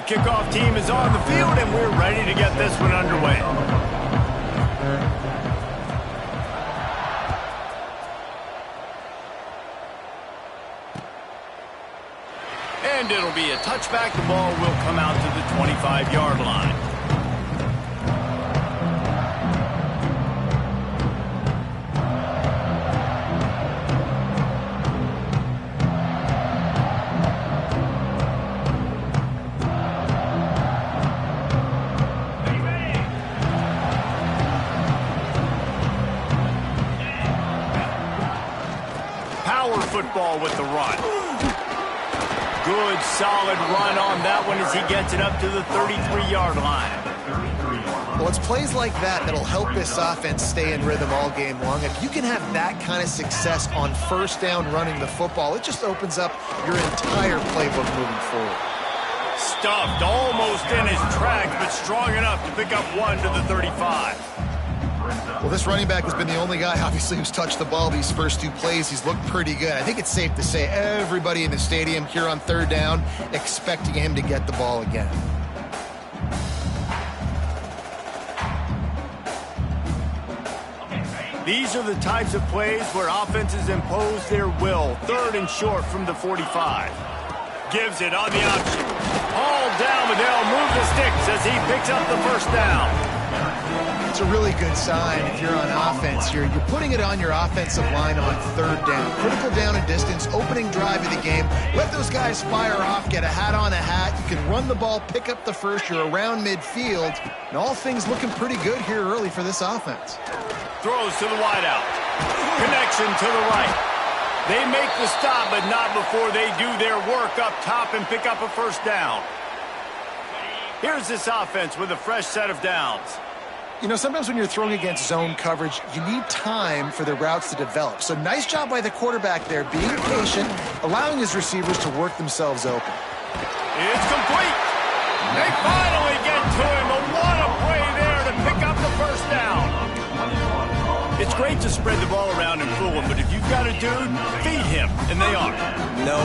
kickoff team is on the field, and we're ready to get this one underway. And it'll be a touchback. The ball will come out to the 25-yard line. Power football with the run. Good, solid run on that one as he gets it up to the 33-yard line. Well, it's plays like that that'll help this offense stay in rhythm all game long. If you can have that kind of success on first down running the football, it just opens up your entire playbook moving forward. Stuffed almost in his tracks, but strong enough to pick up one to the 35. Well, this running back has been the only guy, obviously, who's touched the ball these first two plays. He's looked pretty good. I think it's safe to say everybody in the stadium here on third down expecting him to get the ball again. These are the types of plays where offenses impose their will. Third and short from the 45. Gives it on the option. All down, but they'll move the sticks as he picks up the first down. It's a really good sign if you're on offense. You're putting it on your offensive line on third down. Critical down and distance, opening drive of the game. Let those guys fire off, get a hat on a hat. You can run the ball, pick up the first. You're around midfield. And all things looking pretty good here early for this offense. Throws to the wideout. Connection to the right. They make the stop, but not before they do their work up top and pick up a first down. Here's this offense with a fresh set of downs. You know, sometimes when you're throwing against zone coverage, you need time for the routes to develop. So nice job by the quarterback there, being patient, allowing his receivers to work themselves open. It's complete. They finally get to him. What a play there to pick up the first down. It's great to spread the ball around and fool him, but if you've got a dude, feed him, and they are. No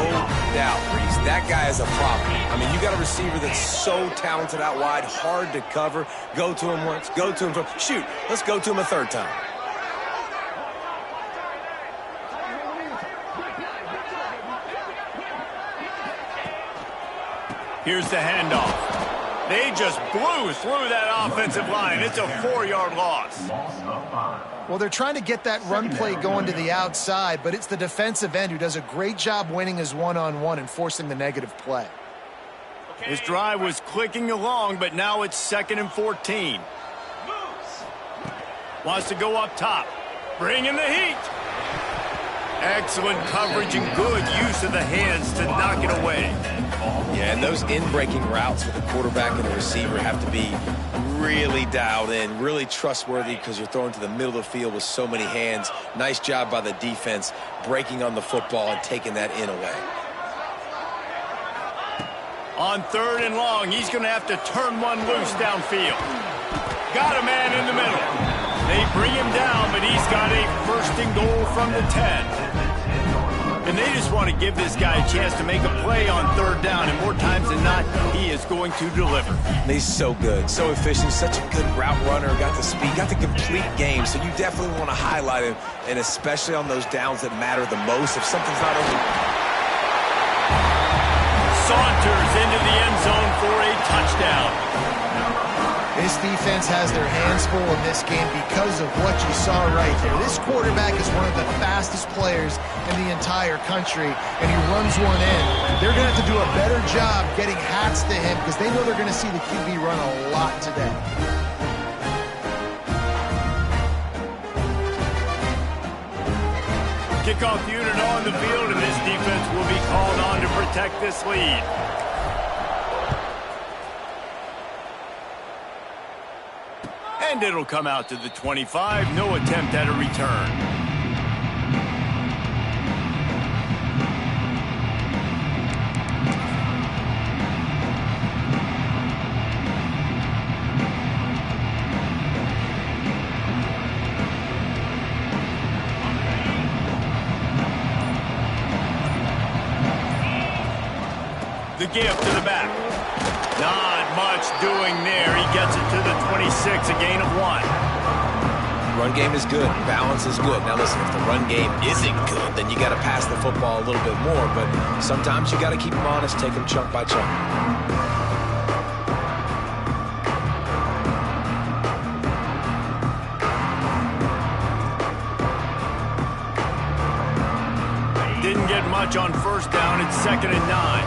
doubt, Reese. That guy is a problem. I mean, you got a receiver that's so talented out wide, hard to cover. Go to him once, go to him twice. Shoot, let's go to him a third time. Here's the handoff. They just blew through that offensive line. It's a 4-yard loss. Well, they're trying to get that run play going to the outside, but it's the defensive end who does a great job winning his one-on-one and forcing the negative play. His drive was clicking along, but now it's 2nd and 14. Wants to go up top. Bring in the heat. Excellent coverage and good use of the hands to knock it away. Yeah, and those in-breaking routes with the quarterback and the receiver have to be really dialed in, really trustworthy because you're throwing to the middle of the field with so many hands. Nice job by the defense breaking on the football and taking that in away. On 3rd and long, he's going to have to turn one loose downfield. Got a man in the middle. They bring him down, but he's got a 1st and goal from the 10. And they just want to give this guy a chance to make a play on 3rd down, and more times than not, he is going to deliver. He's so good, so efficient, such a good route runner, got the speed, got the complete game, so you definitely want to highlight him, and especially on those downs that matter the most. If something's not over. Saunters into the end zone for a touchdown. This defense has their hands full in this game because of what you saw right there. This quarterback is one of the fastest players in the entire country, and he runs one in. They're going to have to do a better job getting hats to him because they know they're going to see the QB run a lot today. Kickoff unit on the field, and this defense will be called on to protect this lead. And it'll come out to the 25. No attempt at a return. The give to the back. Not much doing there. He gets it to the 26, a gain of 1. Run game is good. Balance is good. Now listen, if the run game isn't good, then you got to pass the football a little bit more. But sometimes you got to keep them honest, take them chunk by chunk. Didn't get much on first down. It's 2nd and 9.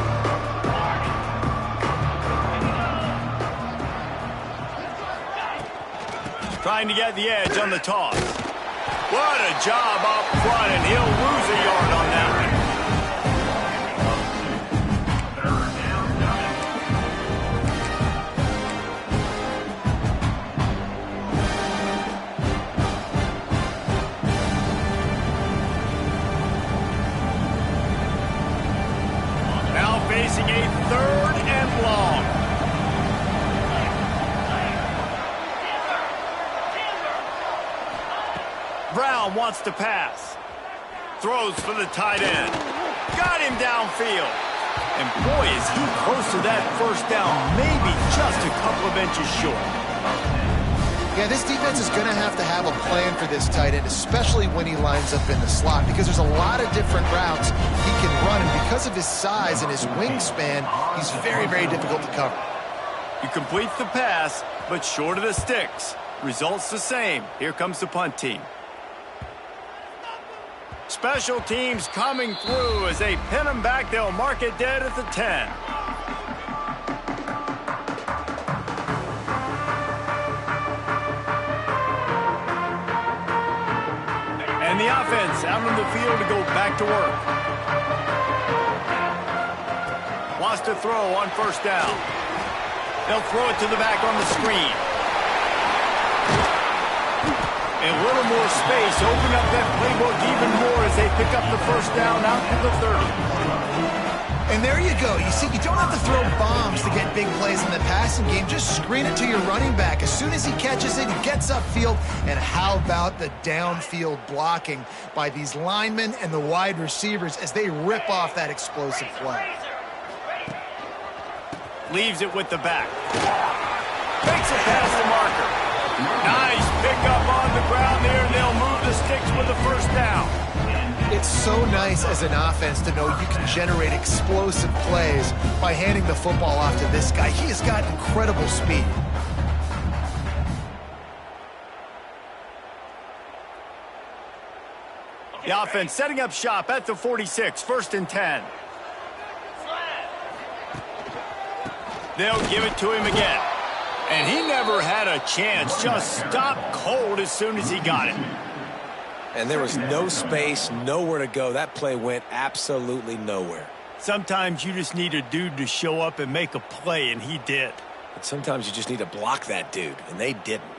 Trying to get the edge on the toss. What a job up front, and he'll lose a yard on that one. Now facing a 3rd and long. Brown wants to pass. Throws for the tight end. Got him downfield. And boy, is he close to that first down. Maybe just a couple of inches short. Yeah, this defense is going to have a plan for this tight end, especially when he lines up in the slot, because there's a lot of different routes he can run, and because of his size and his wingspan, he's very, very difficult to cover. He completes the pass, but short of the sticks. Results the same. Here comes the punt team. Special teams coming through as they pin him back. They'll mark it dead at the 10. And the offense out on the field to go back to work. Wants to throw on first down. They'll throw it to the back on the screen. A little more space, open up that playbook even more as they pick up the first down out to the 30. And there you go. You see, you don't have to throw bombs to get big plays in the passing game. Just screen it to your running back. As soon as he catches it, he gets upfield. And how about the downfield blocking by these linemen and the wide receivers as they rip off that explosive play. Leaves it with the back. Makes it past the marker. Nice pickup on the ground there, and they'll move the sticks with the first down. It's so nice as an offense to know you can generate explosive plays by handing the football off to this guy. He has got incredible speed. The offense setting up shop at the 46, 1st and 10. They'll give it to him again. And he never had a chance, just stopped cold as soon as he got it. And there was no space, nowhere to go. That play went absolutely nowhere. Sometimes you just need a dude to show up and make a play, and he did. But sometimes you just need to block that dude, and they didn't.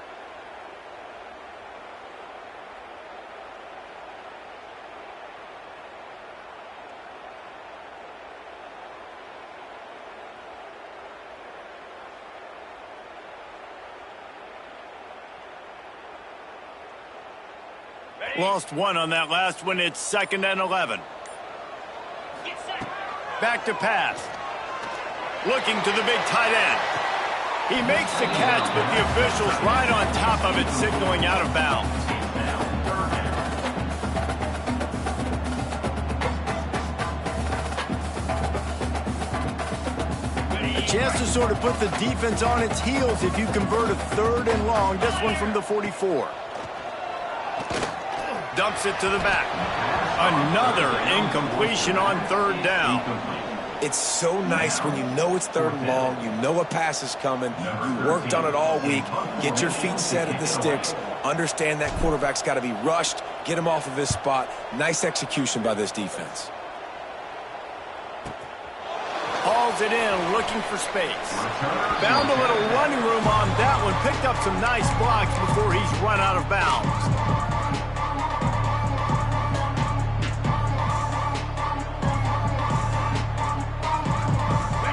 Lost one on that last one. It's 2nd and 11. Back to pass. Looking to the big tight end. He makes the catch, but the official's right on top of it, signaling out of bounds. A chance to sort of put the defense on its heels if you convert a 3rd and long. This one from the 44. Dumps it to the back. Another incompletion on 3rd down. It's so nice when you know it's 3rd and long, you know a pass is coming, you worked on it all week, get your feet set at the sticks, understand that quarterback's got to be rushed, get him off of his spot. Nice execution by this defense. Hauls it in, looking for space. Found a little running room on that one, picked up some nice blocks before he's run out of bounds.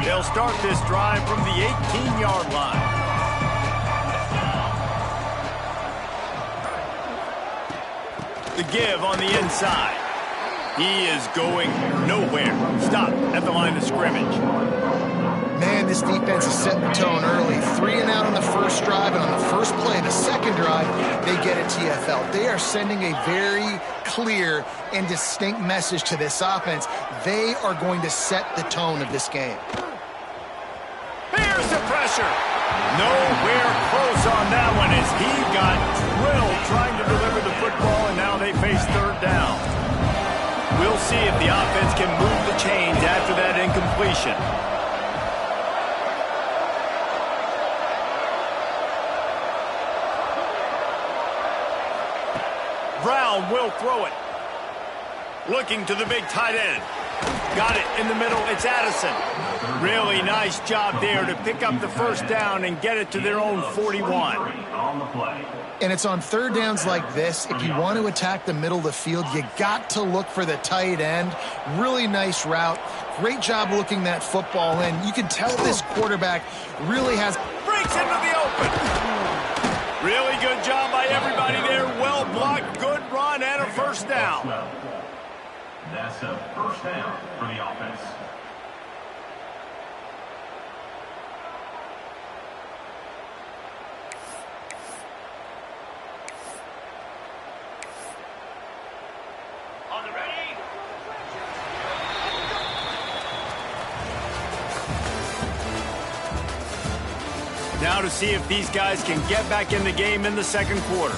They'll start this drive from the 18-yard line. The give on the inside. He is going nowhere. Stop at the line of scrimmage. Man, this defense is setting the tone early. 3 and out on the first drive, and on the first play, the second drive, they get a TFL. They are sending a very clear and distinct message to this offense. They are going to set the tone of this game. Here's the pressure. Nowhere close on that one as he got drilled trying to deliver the football, and now they face third down. We'll see if the offense can move the chains after that incompletion. Brown will throw it. Looking to the big tight end. Got it in the middle. It's Addison. Really nice job there to pick up the first down and get it to their own 41. And it's on third downs like this. If you want to attack the middle of the field, you got to look for the tight end. Really nice route. Great job looking that football in. You can tell this quarterback really has... Breaks into the open. Really good job by everybody there. Well blocked, good run, and a first down. That's a first down for the offense. On the ready. Now to see if these guys can get back in the game in the second quarter.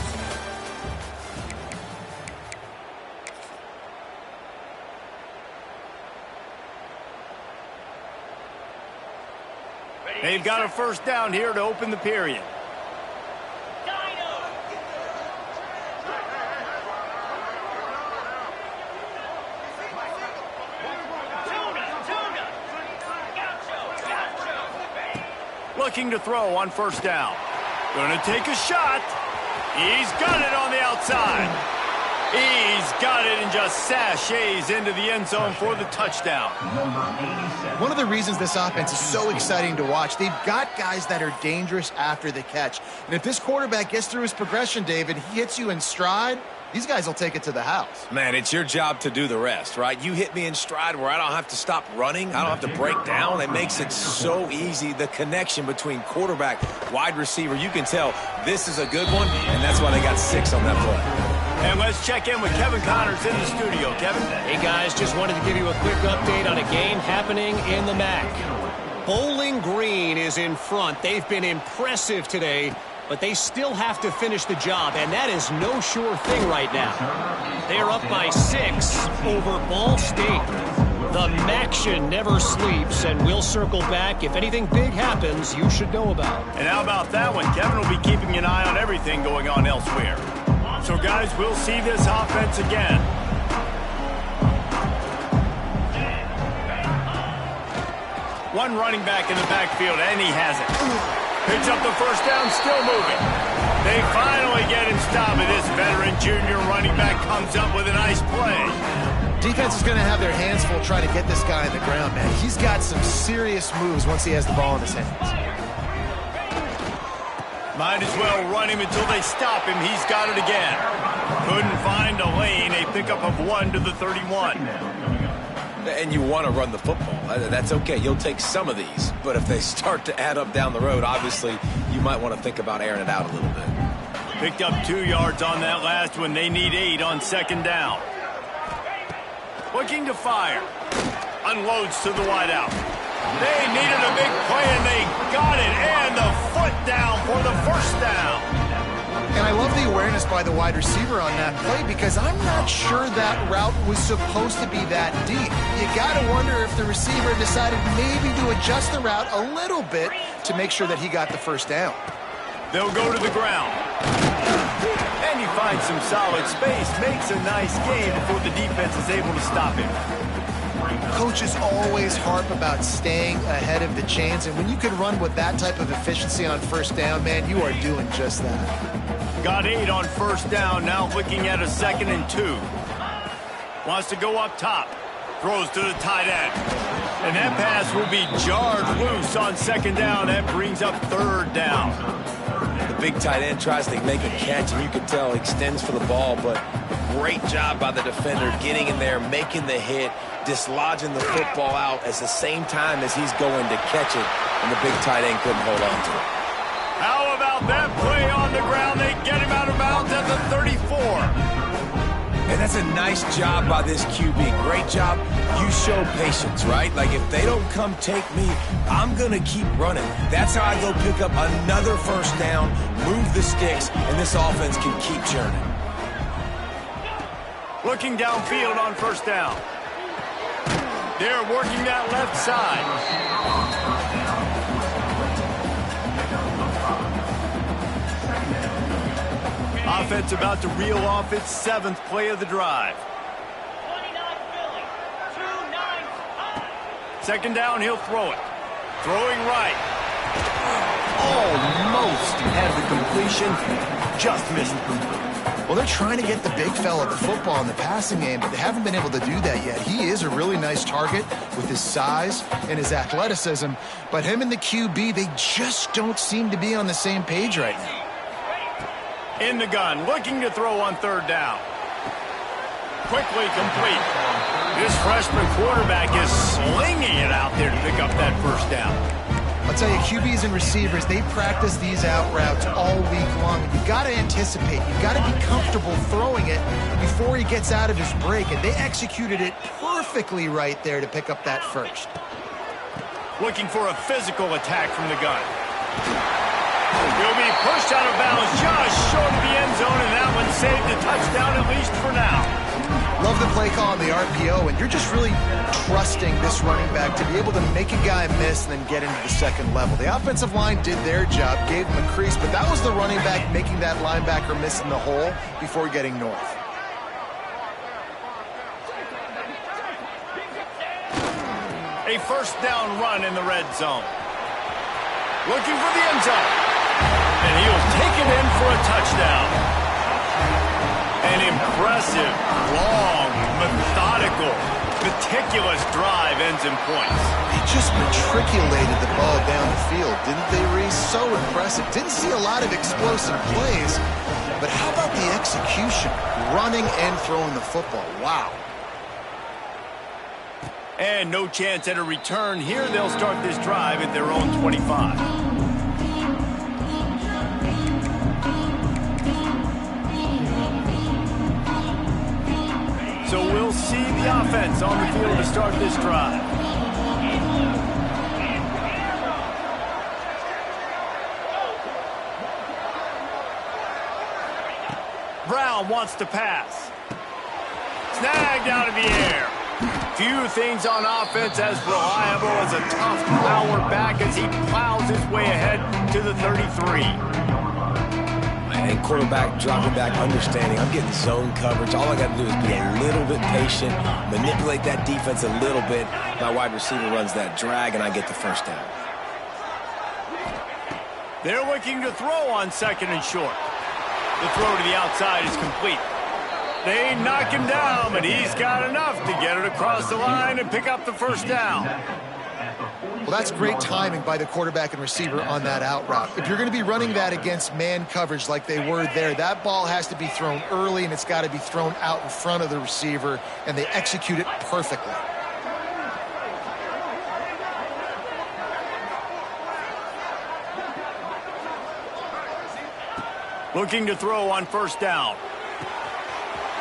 They've got a first down here to open the period. Looking to throw on first down. Gonna take a shot. He's got it on the outside. He's got it and just sashays into the end zone for the touchdown. One of the reasons this offense is so exciting to watch, they've got guys that are dangerous after the catch. And if this quarterback gets through his progression, David, he hits you in stride, these guys will take it to the house. Man, it's your job to do the rest, right? You hit me in stride where I don't have to stop running. I don't have to break down. It makes it so easy. The connection between quarterback, wide receiver, you can tell this is a good one, and that's why they got 6 on that play. And let's check in with Kevin Connors in the studio. Kevin? Hey, guys, just wanted to give you a quick update on a game happening in the MAC. Bowling Green is in front. They've been impressive today, but they still have to finish the job, and that is no sure thing right now. They're up by 6 over Ball State. The MACtion never sleeps, and we'll circle back. If anything big happens, you should know about. And how about that one? Kevin will be keeping an eye on everything going on elsewhere. So, guys, we'll see this offense again. One running back in the backfield, and he has it. Picks up the first down, still moving. They finally get him stopped, and this veteran junior running back comes up with a nice play. Defense is going to have their hands full trying to get this guy on the ground, man. He's got some serious moves once he has the ball in his hands. Might as well run him until they stop him. He's got it again. Couldn't find a lane. A pickup of 1 to the 31. And you want to run the football. That's okay. You'll take some of these. But if they start to add up down the road, obviously, you might want to think about airing it out a little bit. Picked up 2 yards on that last one. They need 8 on second down. Looking to fire. Unloads to the wideout. They needed a big play, and they got it. And the foot down for the first down. And I love the awareness by the wide receiver on that play because I'm not sure that route was supposed to be that deep. You got to wonder if the receiver decided maybe to adjust the route a little bit to make sure that he got the first down. They'll go to the ground. And he finds some solid space, makes a nice game before the defense is able to stop him. Coaches always harp about staying ahead of the chains, and when you can run with that type of efficiency on first down, man, you are doing just that. Got 8 on first down, now looking at a 2nd and 2. Wants to go up top. Throws to the tight end. And that pass will be jarred loose on second down. That brings up third down. The big tight end tries to make a catch, and you can tell extends for the ball, but great job by the defender getting in there, making the hit, dislodging the football out at the same time as he's going to catch it, and the big tight end couldn't hold on to it. How about that play on the ground? They get him out of bounds at the 34. And that's a nice job by this QB. Great job. You show patience, right? Like, if they don't come take me, I'm going to keep running. That's how I go pick up another first down, move the sticks, and this offense can keep churning. Looking downfield on first down. They're working that left side. Offense about to reel off its 7th play of the drive. 2-9. 2nd down, he'll throw it. Throwing right. Almost had the completion. Just missed it. Well, they're trying to get the big fella the football in the passing game, but they haven't been able to do that yet. He is a really nice target with his size and his athleticism, but him and the QB, they just don't seem to be on the same page right now. In the gun, looking to throw on 3rd down. Quickly complete. This freshman quarterback is slinging it out there to pick up that first down. I'll tell you, QBs and receivers, they practice these out routes all week long. You've got to anticipate. You've got to be comfortable throwing it before he gets out of his break, and they executed it perfectly right there to pick up that first. Looking for a physical attack from the gun. He'll be pushed out of bounds just short of the end zone, and that one saved a touchdown, at least for now. Love the play call on the RPO, and you're just really trusting this running back to be able to make a guy miss and then get into the 2nd level. The offensive line did their job, gave him a crease, but that was the running back making that linebacker miss in the hole before getting north. A first down run in the red zone. Looking for the end zone. And he'll take it in for a touchdown. An impressive, long, methodical, meticulous drive ends in points. They just matriculated the ball down the field, didn't they, Reese? So impressive. Didn't see a lot of explosive plays, but how about the execution? Running and throwing the football. Wow. And no chance at a return here. They'll start this drive at their own 25. So we'll see the offense on the field to start this drive. Brown wants to pass. Snagged out of the air. Few things on offense as reliable as a tough power back as he plows his way ahead to the 33. And quarterback dropping back, understanding I'm getting zone coverage. All I got to do is be a little bit patient, manipulate that defense a little bit. My wide receiver runs that drag, and I get the first down. They're looking to throw on 2nd and short. The throw to the outside is complete. They knock him down, but he's got enough to get it across the line and pick up the first down. Well, that's great timing by the quarterback and receiver on that out route. If you're going to be running that against man coverage like they were there, that ball has to be thrown early, and it's got to be thrown out in front of the receiver, and they execute it perfectly. Looking to throw on first down.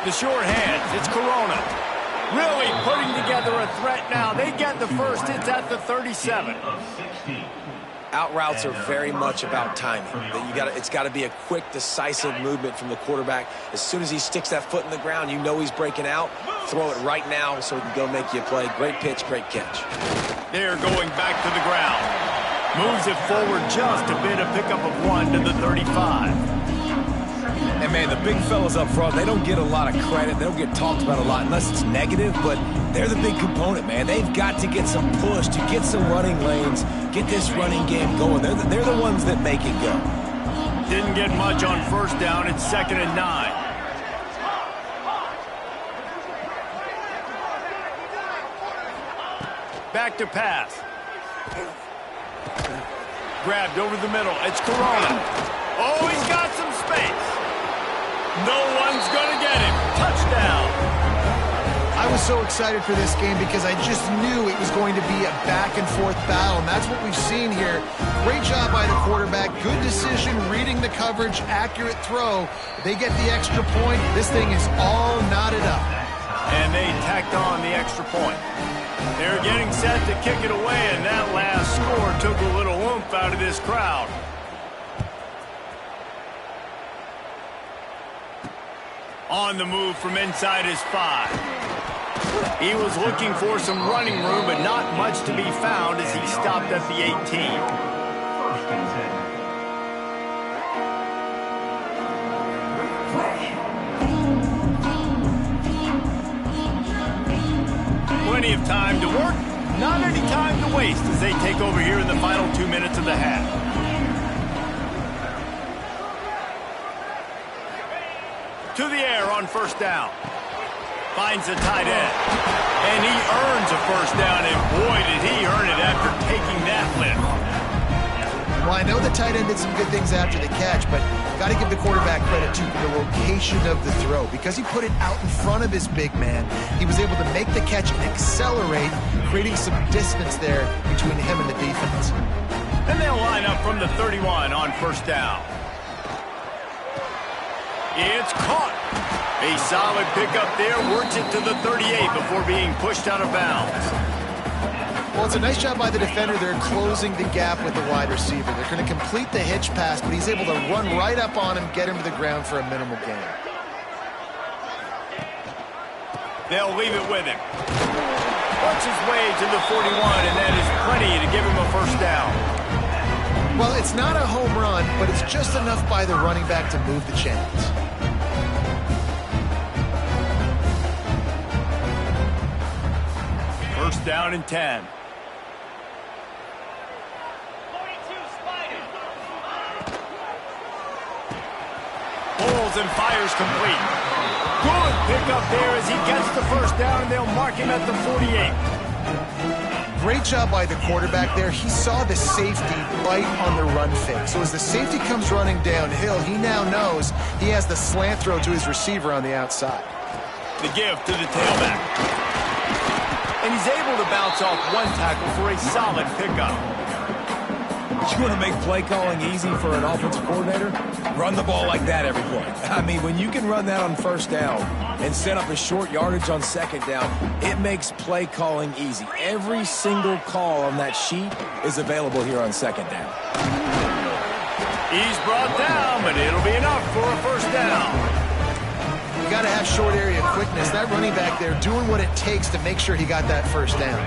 The short hands, it's Corona. Really putting together a threat now. They get the first. It's at the 37. Out routes are very much about timing. It's got to be a quick, decisive movement from the quarterback. As soon as he sticks that foot in the ground, you know he's breaking out. Throw it right now so he can go make you a play. Great pitch, great catch. They're going back to the ground. Moves it forward just a bit, a pickup of 1 to the 35. And, man, the big fellas up front, they don't get a lot of credit. They don't get talked about a lot unless it's negative, but they're the big component, man. They've got to get some push to get some running lanes, get this running game going. They're the ones that make it go. Didn't get much on first down. It's 2nd and 9. Back to pass. Grabbed over the middle. It's Corona. Oh, he's got some space. No one's going to get him. Touchdown. I was so excited for this game because I just knew it was going to be a back-and-forth battle, and that's what we've seen here. Great job by the quarterback. Good decision, reading the coverage, accurate throw. They get the extra point. This thing is all knotted up. And they tacked on the extra point. They're getting set to kick it away, and that last score took a little oomph out of this crowd. On the move from inside his 5. He was looking for some running room, but not much to be found as he stopped at the 18. First and 10. Plenty of time to work, not any time to waste as they take over here in the final 2 minutes of the half. To the air on first down. Finds the tight end. And he earns a first down, and boy, did he earn it after taking that lift. Well, I know the tight end did some good things after the catch, but got to give the quarterback credit to the location of the throw. Because he put it out in front of his big man, he was able to make the catch and accelerate, creating some distance there between him and the defense. And they'll line up from the 31 on first down. It's caught. A solid pickup there, works it to the 38 before being pushed out of bounds. Well, it's a nice job by the defender. They're closing the gap with the wide receiver. They're going to complete the hitch pass, but he's able to run right up on him, get him to the ground for a minimal gain. They'll leave it with him. Works his way to the 41, and that is plenty to give him a first down. Well, it's not a home run, but it's just enough by the running back to move the chains. First down and 10. Pulls and fires complete. Good pickup there as he gets the first down, and they'll mark him at the 48. Great job by the quarterback there. He saw the safety bite on the run fake. So as the safety comes running downhill, he now knows he has the slant throw to his receiver on the outside. The give to the tailback. And he's able to bounce off one tackle for a solid pickup. You want to make play calling easy for an offensive coordinator? Run the ball like that every play. I mean, when you can run that on first down and set up a short yardage on second down, it makes play calling easy. Every single call on that sheet is available here on second down. He's brought down, but it'll be enough for a first down. You got to have short area quickness. That running back there doing what it takes to make sure he got that first down.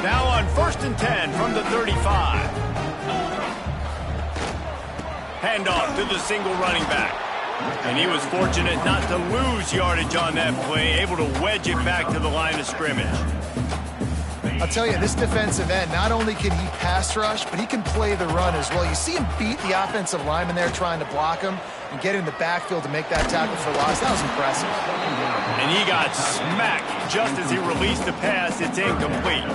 Now on first and 10 from the 35. Handoff to the single running back. And he was fortunate not to lose yardage on that play, able to wedge it back to the line of scrimmage. I'll tell you, this defensive end, not only can he pass rush, but he can play the run as well. You see him beat the offensive lineman there trying to block him and get in the backfield to make that tackle for loss. That was impressive. And he got smacked just as he released the pass. It's incomplete.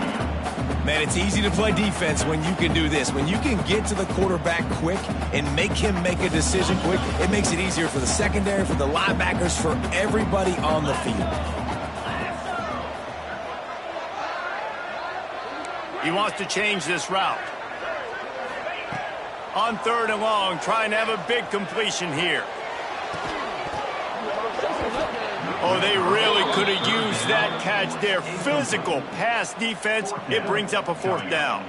Man, it's easy to play defense when you can do this. When you can get to the quarterback quick and make him make a decision quick, it makes it easier for the secondary, for the linebackers, for everybody on the field. He wants to change this route. On third and long, trying to have a big completion here. Oh, they really could have used that catch there. Physical pass defense. It brings up a fourth down.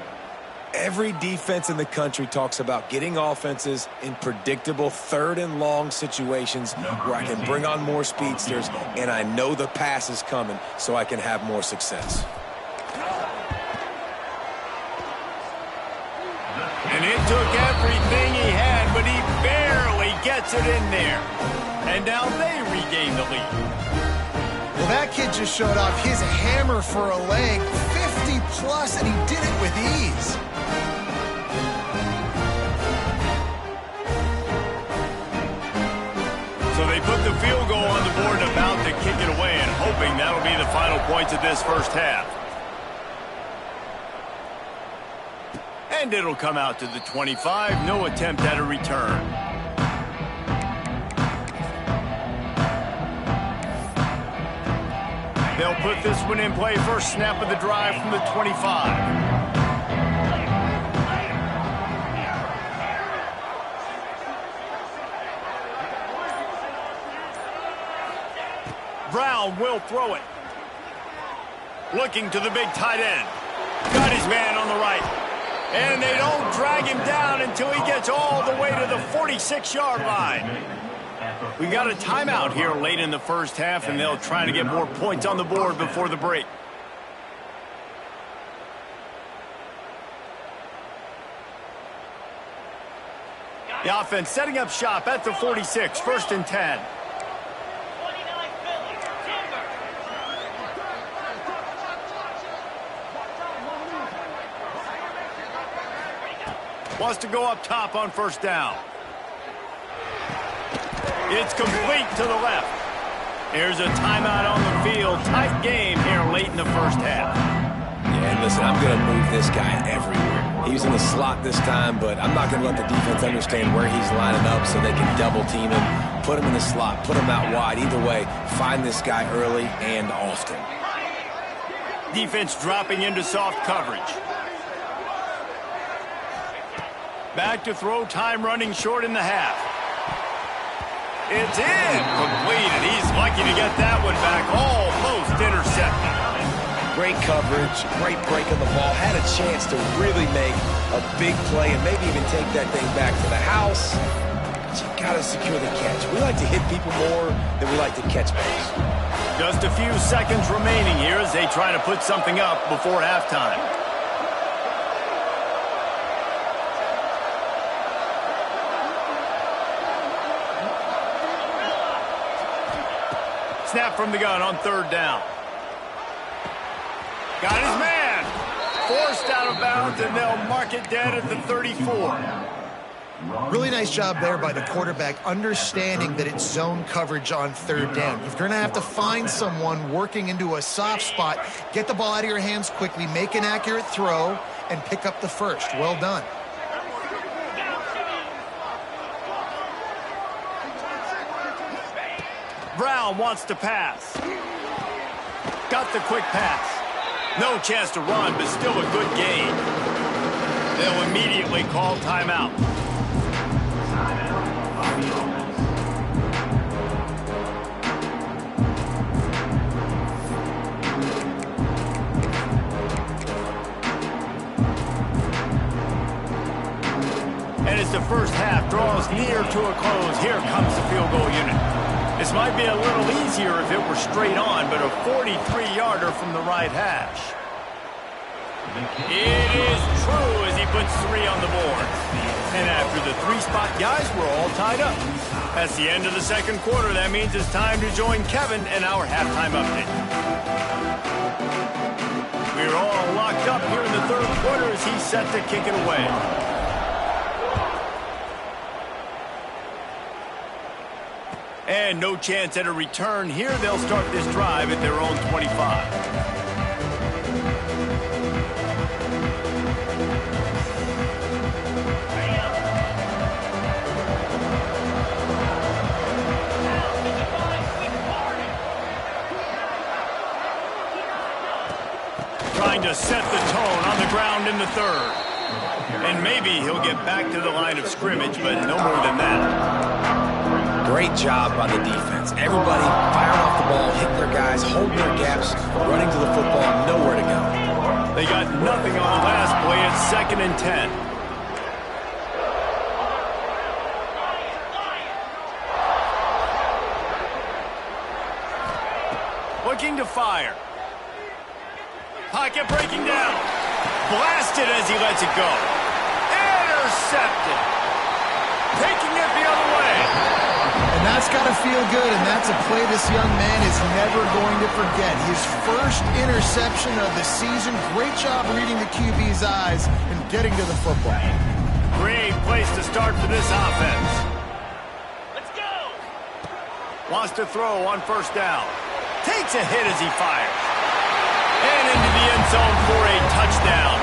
Every defense in the country talks about getting offenses in predictable third and long situations where I can bring on more speedsters and I know the pass is coming so I can have more success. And it took everything he had, but he barely gets it in there. And now they regain the lead. Well, that kid just showed off his hammer for a leg, 50-plus, and he did it with ease. So they put the field goal on the board and about to kick it away, and hoping that'll be the final points of this first half. And it'll come out to the 25. No attempt at a return. They'll put this one in play first snap of the drive from the 25. Brown will throw it. Looking to the big tight end. Got his man on the right. And they don't drag him down until he gets all the way to the 46-yard line. We got a timeout here late in the first half, and they'll try to get more points on the board before the break. The offense setting up shop at the 46, 1st and 10. Wants to go up top on 1st down. It's complete to the left. Here's a timeout on the field. Tight game here late in the first half. Yeah, and listen, I'm going to move this guy everywhere. He's in the slot this time, but I'm not going to let the defense understand where he's lining up so they can double team him, put him in the slot, put him out wide. Either way, find this guy early and often. Defense dropping into soft coverage. Back to throw, time running short in the half. It's in, completed. He's lucky to get that one back, almost intercepted. Great coverage, great break of the ball. Had a chance to really make a big play and maybe even take that thing back to the house. But you got to secure the catch. We like to hit people more than we like to catch balls. Just a few seconds remaining here as they try to put something up before halftime. Snap from the gun on 3rd down. Got his man. Forced out of bounds, and they'll mark it dead at the 34. Really nice job there by the quarterback, understanding that it's zone coverage on 3rd down. You're going to have to find someone working into a soft spot, get the ball out of your hands quickly, make an accurate throw, and pick up the first. Well done. Brown wants to pass. Got the quick pass. No chance to run, but still a good gain. They'll immediately call timeout. And as the first half draws near to a close, here comes the field goal unit. This might be a little easier if it were straight on, but a 43-yarder from the right hash. It is true as he puts 3 on the board. And after the 3-spot guys, we're all tied up. That's the end of the second quarter. That means it's time to join Kevin and our halftime update. We're all locked up here in the 3rd quarter as he's set to kick it away. And no chance at a return here. They'll start this drive at their own 25. Trying to set the tone on the ground in the 3rd. And maybe he'll get back to the line of scrimmage, but no more than that. Great job by the defense. Everybody firing off the ball, hitting their guys, holding their gaps, running to the football, nowhere to go. They got nothing on the last play. It's 2nd and 10. Looking to fire. Pocket breaking down. Blasted as he lets it go. Intercepted. Taking it the other way. And that's got to feel good, and that's a play this young man is never going to forget. His first interception of the season. Great job reading the QB's eyes and getting to the football. Great place to start for this offense. Let's go! Wants to throw on 1st down. Takes a hit as he fires. And into the end zone for a touchdown.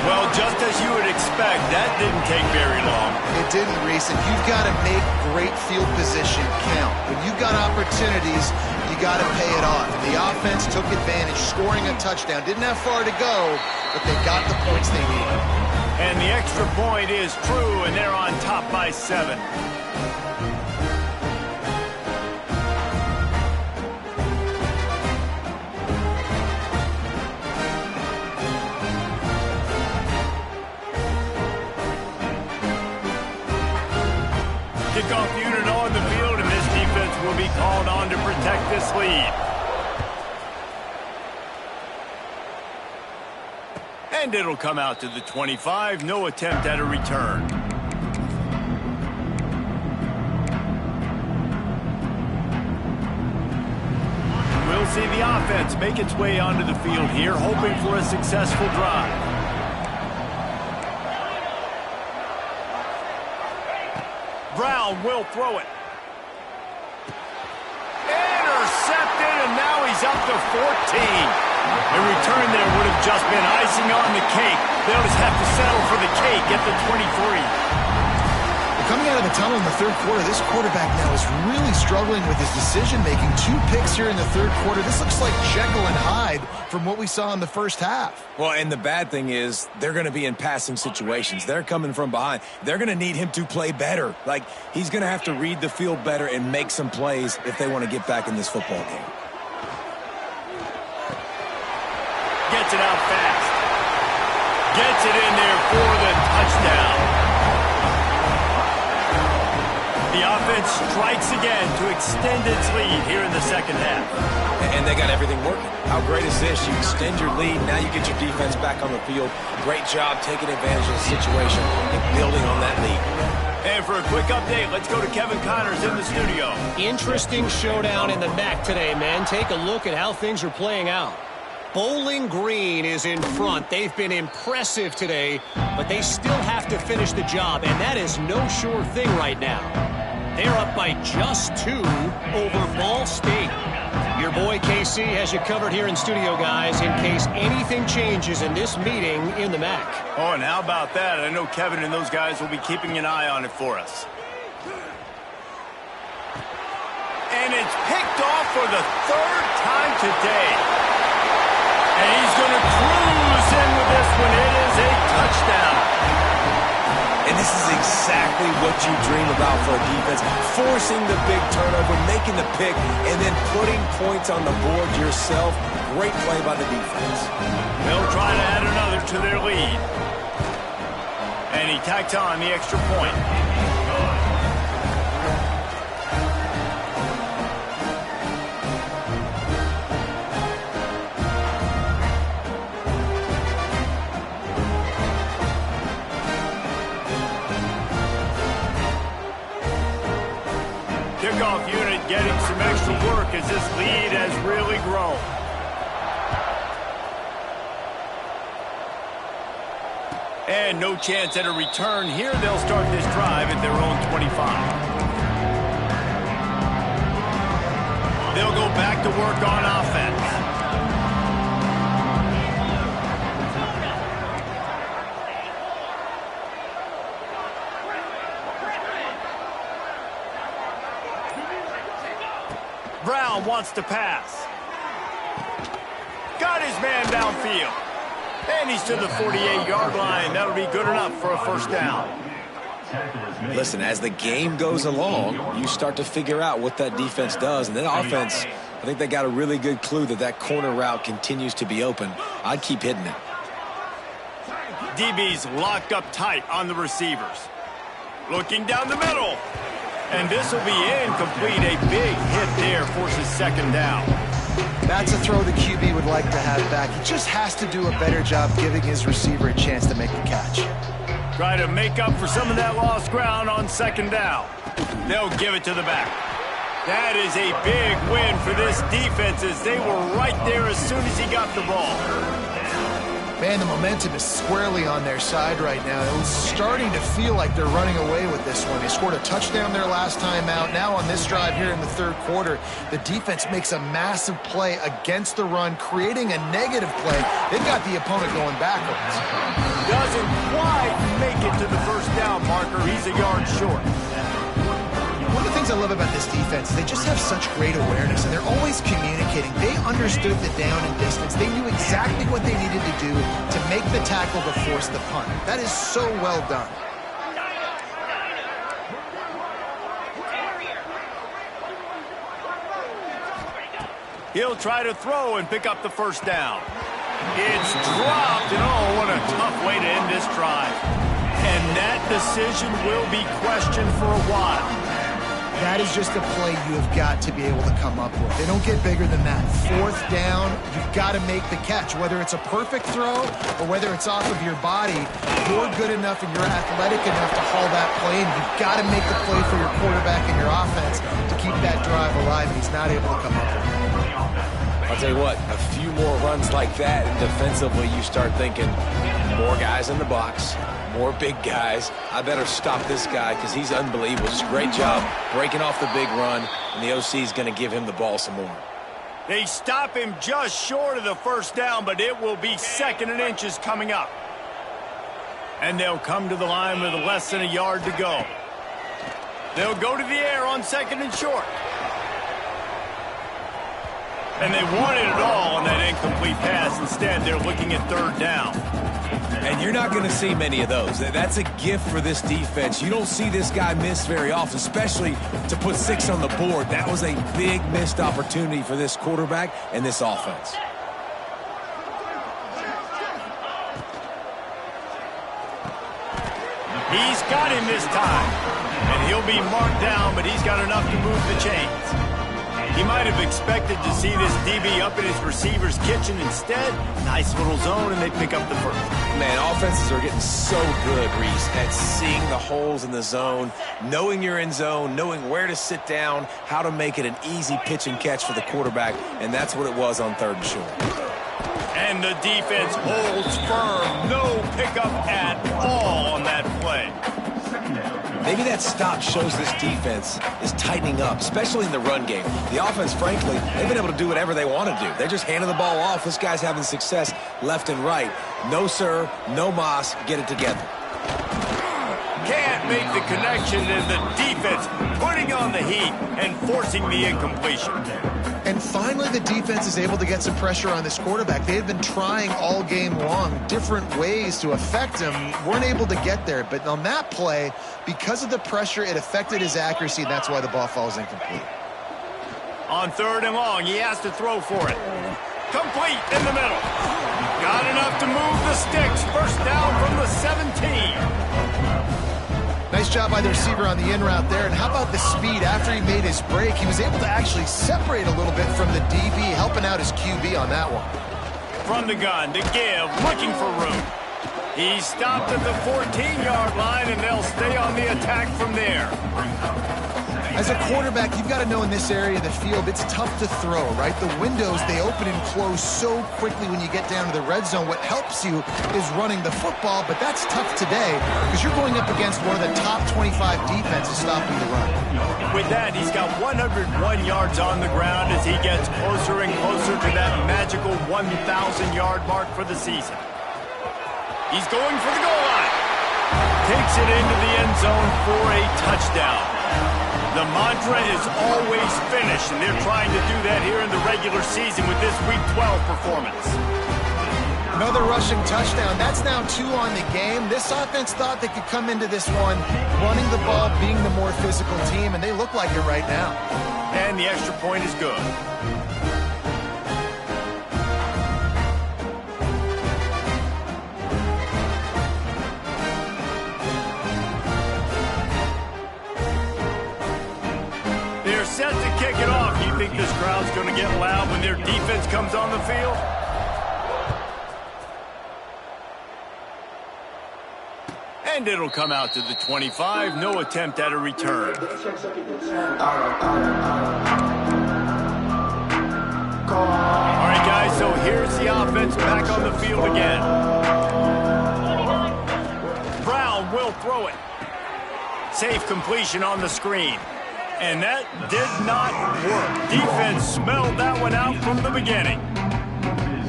Well, just as you would expect, that didn't take very long. It didn't, Reese, and you've got to make great field position count. When you've got opportunities, you got to pay it off. The offense took advantage, scoring a touchdown. Didn't have far to go, but they got the points they needed. And the extra point is true, and they're on top by 7. Kickoff unit on the field, and this defense will be called on to protect this lead. And it'll come out to the 25. No attempt at a return. We'll see the offense make its way onto the field here, hoping for a successful drive. Brown will throw it. Intercepted, and now he's up to 14. A return there would have just been icing on the cake. They'll just have to settle for the cake at the 23. Coming out of the tunnel in the third quarter, this quarterback now is really struggling with his decision-making. 2 picks here in the third quarter. This looks like Jekyll and Hyde from what we saw in the first half. Well, and the bad thing is they're going to be in passing situations. They're coming from behind. They're going to need him to play better. Like, he's going to have to read the field better and make some plays if they want to get back in this football game. Gets it out fast. Gets it in there for the touchdown. The offense strikes again to extend its lead here in the second half. And they got everything working. How great is this? You extend your lead. Now you get your defense back on the field. Great job taking advantage of the situation and building on that lead. And for a quick update, let's go to Kevin Connors in the studio. Interesting showdown in the MAC today, man. Take a look at how things are playing out. Bowling Green is in front. They've been impressive today, but they still have to finish the job, and that is no sure thing right now. They're up by just 2 over Ball State. Your boy KC has you covered here in studio, guys, in case anything changes in this meeting in the MAC. Oh, and how about that? I know Kevin and those guys will be keeping an eye on it for us. And it's picked off for the 3rd time today. And he's going to cruise in with this one. It is a touchdown. And this is exactly what you dream about for a defense. Forcing the big turnover, making the pick, and then putting points on the board yourself. Great play by the defense. They'll try to add another to their lead. And he tacks on the extra point. Kickoff unit getting some extra work as this lead has really grown. And no chance at a return here. They'll start this drive at their own 25. They'll go back to work on offense. Brown wants to pass. Got his man downfield. And he's to the 48-yard line. That'll be good enough for a first down. Listen, as the game goes along, you start to figure out what that defense does. And then offense, I think they got a really good clue that that corner route continues to be open. I'd keep hitting it. DB's locked up tight on the receivers. Looking down the middle. And this will be incomplete. A big hit there forces second down. That's a throw the QB would like to have back. He just has to do a better job giving his receiver a chance to make the catch. Try to make up for some of that lost ground on second down. They'll give it to the back. That is a big win for this defense as they were right there as soon as he got the ball. Man, the momentum is squarely on their side right now. It was starting to feel like they're running away with this one. They scored a touchdown their last time out. Now on this drive here in the third quarter, the defense makes a massive play against the run, creating a negative play. They've got the opponent going backwards. Doesn't quite make it to the first down marker. He's a yard short. One of the things things I love about this defense is they just have such great awareness, and they're always communicating. They understood the down and distance. They knew exactly what they needed to do to make the tackle to force the punt. That is so well done. He'll try to throw and pick up the first down. It's dropped, and oh, what a tough way to end this drive. And that decision will be questioned for a while. That is just a play you have got to be able to come up with. They don't get bigger than that. Fourth down, you've got to make the catch. Whether it's a perfect throw or whether it's off of your body, you're good enough and you're athletic enough to haul that play, and you've got to make the play for your quarterback and your offense to keep that drive alive, and he's not able to come up with it. I'll tell you what, a few more runs like that, and defensively you start thinking more guys in the box, more big guys. I better stop this guy because he's unbelievable. Just great job breaking off the big run, and the OC is going to give him the ball some more. They stop him just short of the first down, but it will be 2nd and inches coming up. And they'll come to the line with less than a yard to go. They'll go to the air on 2nd and short. And they wanted it all on that incomplete pass. Instead, they're looking at 3rd down. And you're not going to see many of those. That's a gift for this defense. You don't see this guy miss very often, especially to put 6 on the board. That was a big missed opportunity for this quarterback and this offense. He's got him this time. And he'll be marked down, but he's got enough to move the chains. He might have expected to see this DB up in his receiver's kitchen. Instead, nice little zone, and they pick up the first. Man, offenses are getting so good, Reese, at seeing the holes in the zone, knowing you're in zone, knowing where to sit down, how to make it an easy pitch and catch for the quarterback, and that's what it was on 3rd and short. And the defense holds firm. No pickup at all on that play. Maybe that stop shows this defense is tightening up, especially in the run game. The offense, frankly, they've been able to do whatever they want to do. They're just handing the ball off. This guy's having success left and right. No, sir, no mas, get it together. Can't make the connection, and the defense putting on the heat and forcing the incompletion. And finally, the defense is able to get some pressure on this quarterback. They had been trying all game long different ways to affect him, weren't able to get there. But on that play, because of the pressure, it affected his accuracy, and that's why the ball falls incomplete. On 3rd and long, he has to throw for it. Complete in the middle. Got enough to move the sticks. First down from the 17. Nice job by the receiver on the in route there. And how about the speed after he made his break? He was able to actually separate a little bit from the DB, helping out his QB on that one. From the gun to give, looking for room. He stopped at the 14-yard line, and they'll stay on the attack from there. As a quarterback, you've got to know in this area of the field, it's tough to throw, right? The windows, they open and close so quickly when you get down to the red zone. What helps you is running the football, but that's tough today because you're going up against one of the top 25 defenses stopping the run. With that, he's got 101 yards on the ground as he gets closer and closer to that magical 1,000-yard mark for the season. He's going for the goal line. Takes it into the end zone for a touchdown. The mantra is always finish, and they're trying to do that here in the regular season with this Week 12 performance. Another rushing touchdown. That's now 2 on the game. This offense thought they could come into this one running the ball, being the more physical team, and they look like it right now. And the extra point is good. They're set to kick it off. You think this crowd's going to get loud when their defense comes on the field? And it'll come out to the 25. No attempt at a return. All right, guys, so here's the offense back on the field again. Brown will throw it. Safe completion on the screen. And that did not work. Defense smelled that one out from the beginning.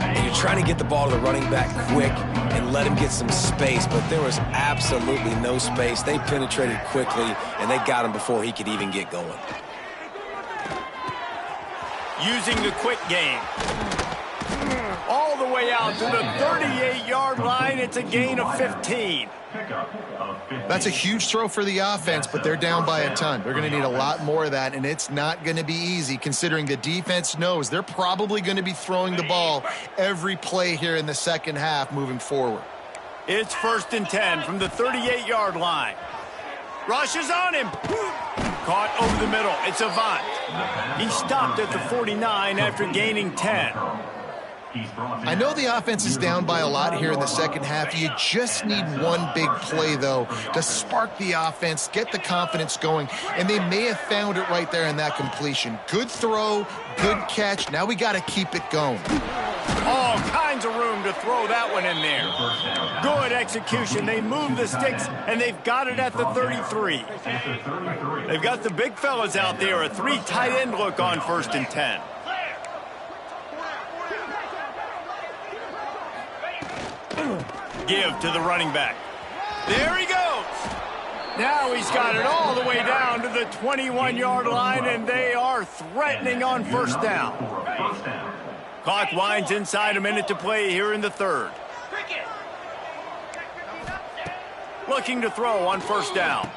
And You're trying to get the ball to the running back quick and let him get some space, but there was absolutely no space. They penetrated quickly, and they got him before he could even get going. Using the quick game. All the way out to the 38-yard line. It's a gain of 15. That's a huge throw for the offense, but they're down by a ton. They're going to need a lot more of that, and it's not going to be easy considering the defense knows they're probably going to be throwing the ball every play here in the second half moving forward. It's 1st and 10 from the 38-yard line. Rushes on him. Caught over the middle. It's Avant. He stopped at the 49 after gaining 10. I know the offense is down by a lot here in the second half. You just need one big play, though, to spark the offense, get the confidence going, and they may have found it right there in that completion. Good throw, good catch. Now we got to keep it going. All kinds of room to throw that one in there. Good execution. They move the sticks, and they've got it at the 33. They've got the big fellas out there. A 3 tight end look on 1st and 10. Give to the running back. There he goes. Now he's got it all the way down to the 21-yard line, and they are threatening on 1st down. Clock winds inside a minute to play here in the 3rd. Looking to throw on 1st down.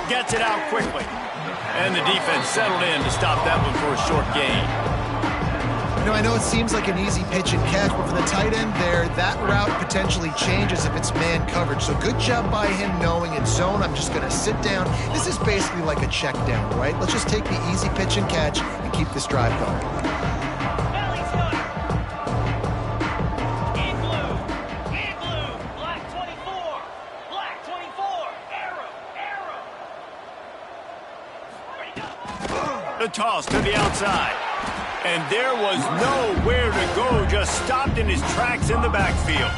Gets it out quickly. And the defense settled in to stop that one for a short gain. You know, I know it seems like an easy pitch and catch, but for the tight end there, that route potentially changes if it's man coverage. So good job by him knowing it's zone. I'm just going to sit down. This is basically like a check down, right? Let's just take the easy pitch and catch and keep this drive going. The toss to the outside. And there was nowhere to go, just stopped in his tracks in the backfield.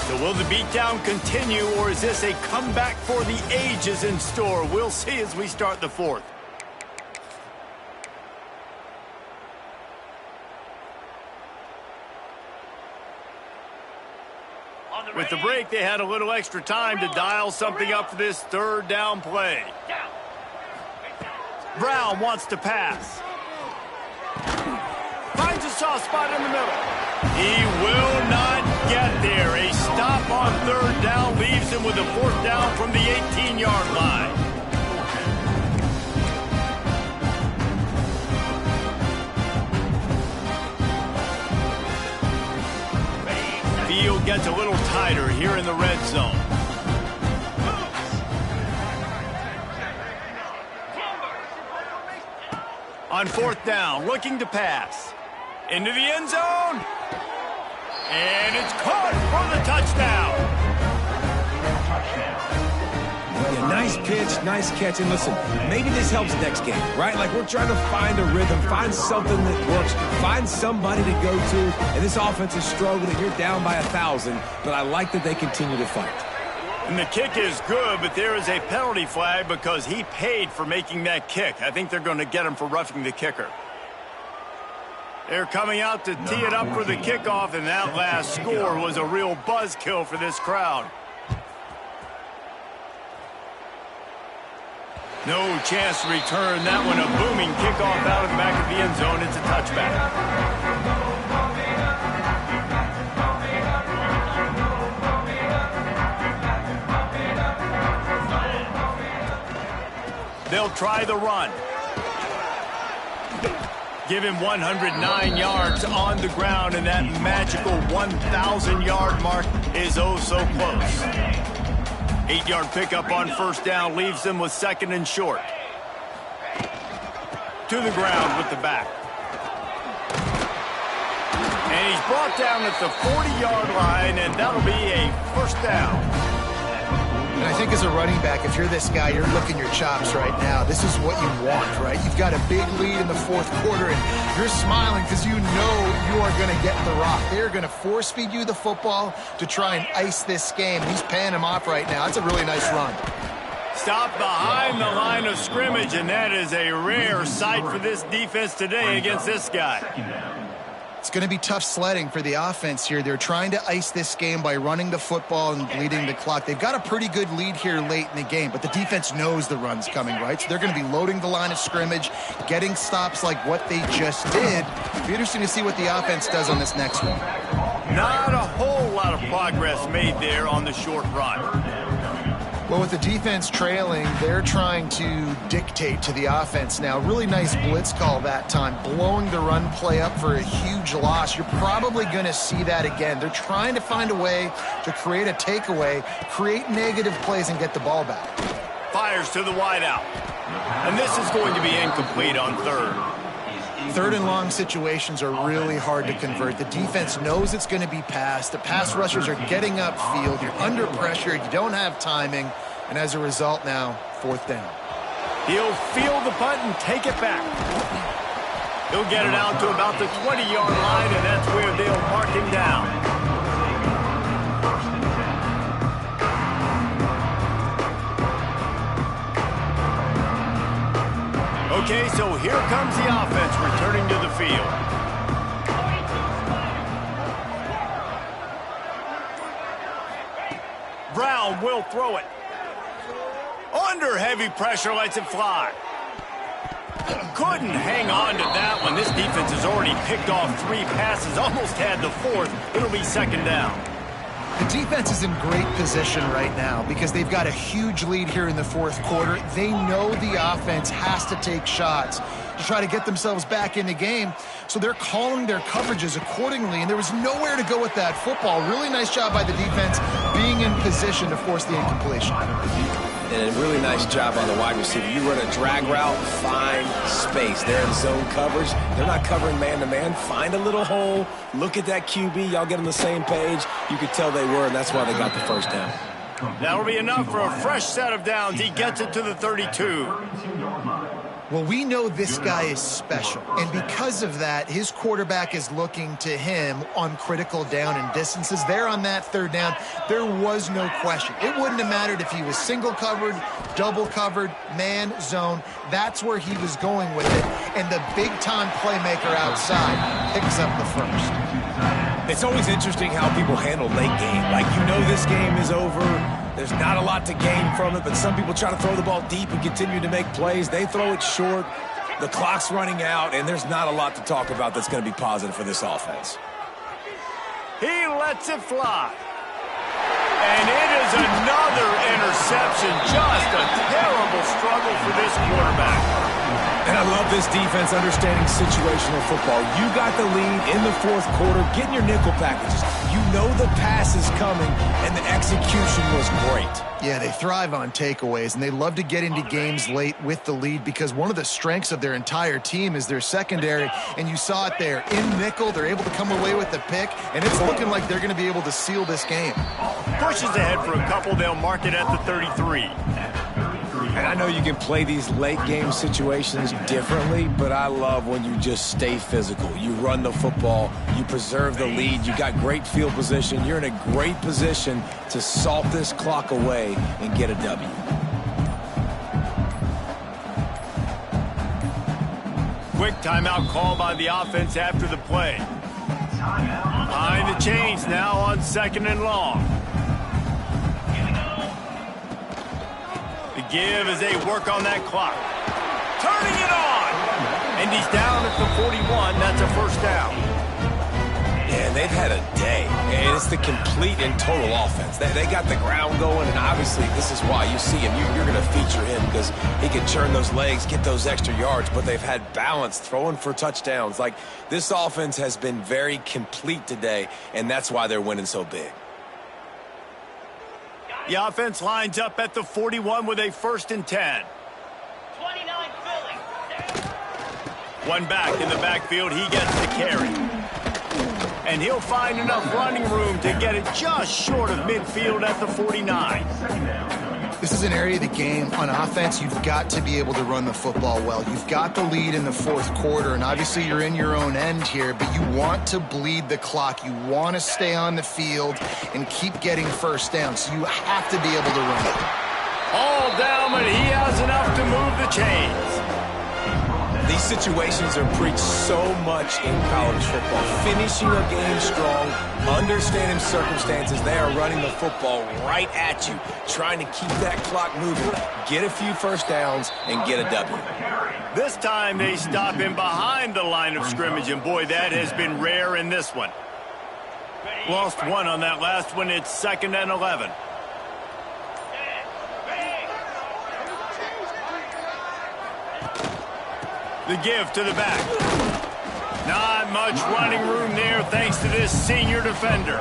So will the beatdown continue, or is this a comeback for the ages in store? We'll see as we start the 4th. With the break, they had a little extra time to dial something up for this 3rd down play. Brown wants to pass. Finds a soft spot in the middle. He will not get there. A stop on 3rd down leaves him with a 4th down from the 18-yard line. Field gets a little tighter here in the red zone. On 4th down, looking to pass. Into the end zone. And it's caught for the touchdown. Yeah, nice pitch, nice catch. And listen, maybe this helps next game, right? Like we're trying to find a rhythm, find something that works, find somebody to go to. And this offense is struggling. You're down by 1,000, but I like that they continue to fight. And the kick is good, but there is a penalty flag because he paid for making that kick. I think they're going to get him for roughing the kicker. They're coming out to tee it up for the kickoff, and that last score was a real buzzkill for this crowd. No chance to return that one. A booming kickoff out of the back of the end zone. It's a touchback. They'll try the run. Give him 109 yards on the ground, and that magical 1,000-yard mark is oh so close. 8-yard pickup on 1st down leaves them with 2nd and short. To the ground with the back. And he's brought down at the 40-yard line, and that'll be a 1st down. And I think as a running back, if you're this guy, you're licking your chops right now. This is what you want, right? You you've got a big lead in the fourth quarter, and you're smiling because you know you are going to get the rock. They're going to force feed you the football to try and ice this game. He's paying him off right now. That's a really nice run. Stop behind the line of scrimmage, and that is a rare sight for this defense today against this guy. It's going to be tough sledding for the offense here. They're trying to ice this game by running the football and bleeding the clock. They've got a pretty good lead here late in the game, but the defense knows the run's coming, right? So they're going to be loading the line of scrimmage, getting stops like what they just did. It'll be interesting to see what the offense does on this next one. Not a whole lot of progress made there on the short run. Well, with the defense trailing, they're trying to dictate to the offense now. Really nice blitz call that time, blowing the run play up for a huge loss. You're probably going to see that again. They're trying to find a way to create a takeaway, create negative plays, and get the ball back. Fires to the wideout. And this is going to be incomplete on third. Third and long situations are really hard to convert. The defense knows it's going to be passed. The pass rushers are getting upfield. You're under pressure. You don't have timing. And as a result now, fourth down. He'll field the punt and take it back. He'll get it out to about the 20-yard line, and that's where they'll mark him down. Okay, so here comes the offense returning to the field. Brown will throw it. Under heavy pressure, lets it fly. Couldn't hang on to that one. This defense has already picked off 3 passes, almost had the 4th. It'll be second down. The defense is in great position right now because they've got a huge lead here in the fourth quarter. They know the offense has to take shots to try to get themselves back in the game, so they're calling their coverages accordingly, and there was nowhere to go with that football. Really nice job by the defense being in position to force the incompletion. And a really nice job on the wide receiver. You run a drag route, find space. They're in zone coverage. They're not covering man-to-man. Find a little hole. Look at that QB. Y'all get on the same page. You could tell they were, and that's why they got the first down. That'll be enough for a fresh set of downs. He gets it to the 32. Well, we know this guy is special, and because of that, his quarterback is looking to him on critical down and distances. There on that third down, there was no question. It wouldn't have mattered if he was single covered, double covered, man, zone. That's where he was going with it, and the big-time playmaker outside picks up the first. It's always interesting how people handle late game. Like, you know this game is over. There's not a lot to gain from it, but some people try to throw the ball deep and continue to make plays. They throw it short. The clock's running out, and there's not a lot to talk about that's going to be positive for this offense. He lets it fly. And it is another interception. Just a terrible struggle for this quarterback. And I love this defense understanding situational football. You got the lead in the fourth quarter, getting your nickel packages. You know the pass is coming, and the execution was great. Yeah, they thrive on takeaways, and they love to get into games late with the lead because one of the strengths of their entire team is their secondary, and you saw it there. In nickel, they're able to come away with the pick, and it's looking like they're going to be able to seal this game. Pushes ahead for a couple. They'll mark it at the 33. And I know you can play these late-game situations differently, but I love when you just stay physical. You run the football. You preserve the lead. You got great field position. You're in a great position to salt this clock away and get a W. Quick timeout call by the offense after the play. Behind the chains now on second and long. The give as they work on that clock. Turning it on! And he's down at the 41. That's a first down. Yeah, they've had a day. And it's the complete and total offense. They got the ground going, and obviously this is why you see him. You're going to feature him because he can churn those legs, get those extra yards, but they've had balance, throwing for touchdowns. Like, this offense has been very complete today, and that's why they're winning so big. The offense lines up at the 41 with a 1st and 10. 29 Philly. One back in the backfield. He gets the carry. And he'll find enough running room to get it just short of midfield at the 49. This is an area of the game on offense you've got to be able to run the football well. You've got the lead in the fourth quarter, and obviously you're in your own end here, but you want to bleed the clock. You want to stay on the field and keep getting first down, so you have to be able to run it. All down, but he has enough to move the chains. These situations are preached so much in college football. Finishing a game strong, understanding circumstances. They are running the football right at you, trying to keep that clock moving, get a few first downs, and get a W. This time they stop him behind the line of scrimmage, and boy, that has been rare in this one. Lost one on that last one. It's 2nd and 11. The give to the back. Not much running room there thanks to this senior defender.